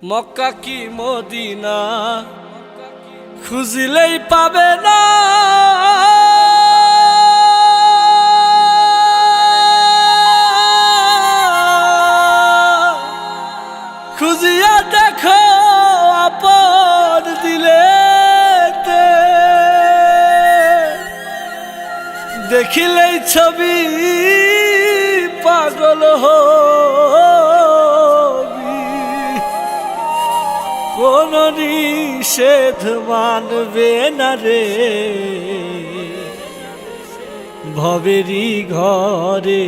মক্কা কি মদিনা খুঁজিলেই পাবে না, খুঁজিয়া দেখো আপন দিলেতে, দেখিলেই ছবি পাগল হবি, কোন নিষেধ মানবে না রে। ভবেরই ঘরে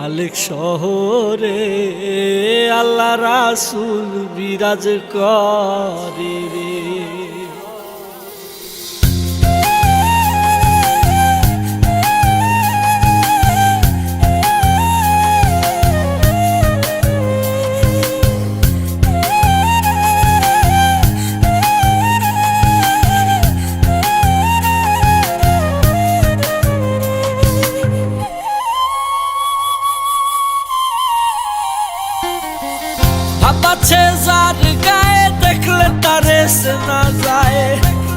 আলেক শহরে আল্লাহ রাসূল বিরাজ করে রে। ভাবাচ্ছে যার গায়ে দেখলে তারে চেনা যায়,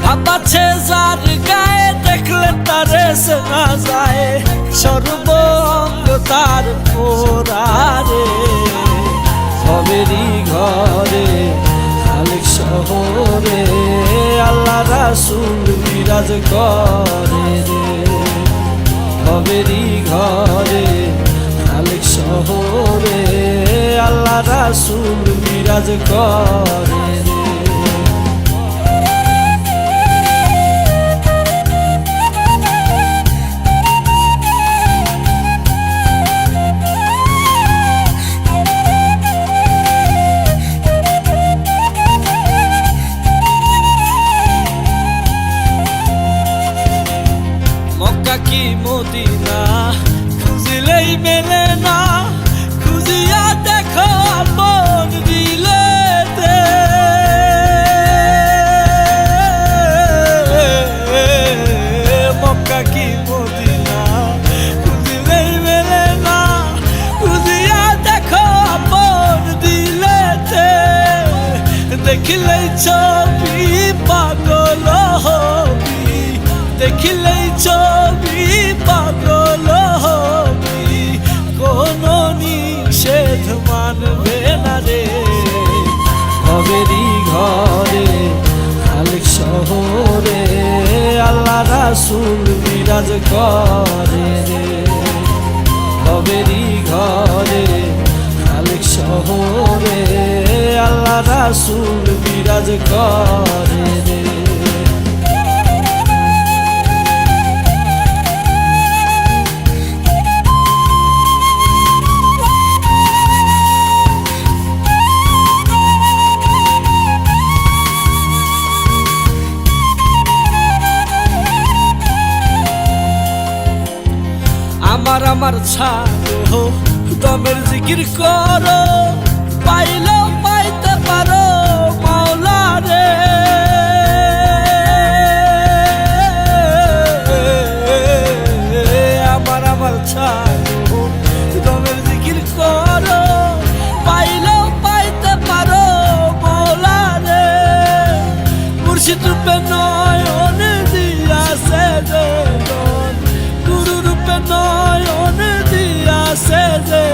ভাবাচ্ছে যার গায়ে দেখলে তারে চেনা যায়, সর্ব অঙ্গ তার পোড়ারে। ভবেরই ঘরে আলেক শহরে আল্লাহ রাসূল বিরাজ করে রে। ভবেরই ঘরে আলেক শহরে আল্লাহ রাসূল বিরাজ করে রে। মক্কা কি মদিনা খুঁজিলেই মেলে না, খুঁজিয়া দেখো আপন দিলেতে, মক্কা কি মদিনা খুঁজিলেই মেলে না, খুঁজিয়া দেখো আপন দিলেতে, দেখিলেই ছবি পাগল হবি, দেখিলেই ছবি পাগল হবি, কোন নিষেধ মানবে না রে। ভবেরই ঘরে আলেক শহরে আল্লাহ রাসূল বিরাজ করে রে। ভবেরই ঘরে আলেক শহরে আল্লাহ রাসূল বিরাজ করে রে। আমার আমার ছাড়ো দমের জিকির করো, পাইলেও পাইতে পারো মাওলা রে। আমার আমার ছাড়ো দমের জিকির করো, পাইলেও পাইতে পারো মাওলা রে। মুর্শিদ রূপে নয়ন দিয়াছে রে, গুরু রূপে নয়ন দিয়াছে রে,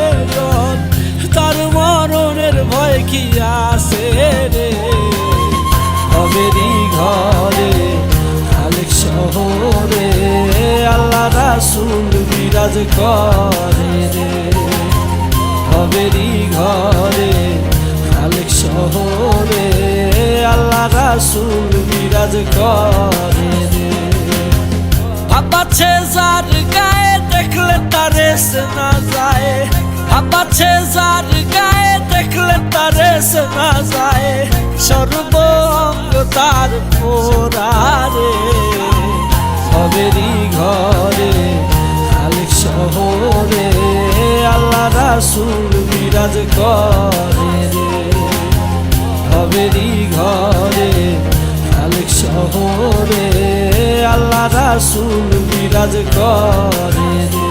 তার মরণের ভয় কি আছে রে। ভবেরই ঘরে আলেক শহরে আল্লাহ রাসূল বিরাজ করে রে। ভবেরই ঘরে আলেক শহরে আল্লাহ রাসূল বিরাজ করে রে। ভাবাচ্ছে যার গায়ে দেখলে তারে চেনা যায়, ভাবাচ্ছে যার গায়ে দেখলে তারে চেনা যায়, সর্ব অঙ্গ তার পোড়ারে। ভবেরই ঘরে আলেক শহরে আল্লাহ রাসূল বিরাজ করে রে। ভবেরই ঘরে আলেক শহরে আল্লাহ রাসূল বিরাজ করে রে।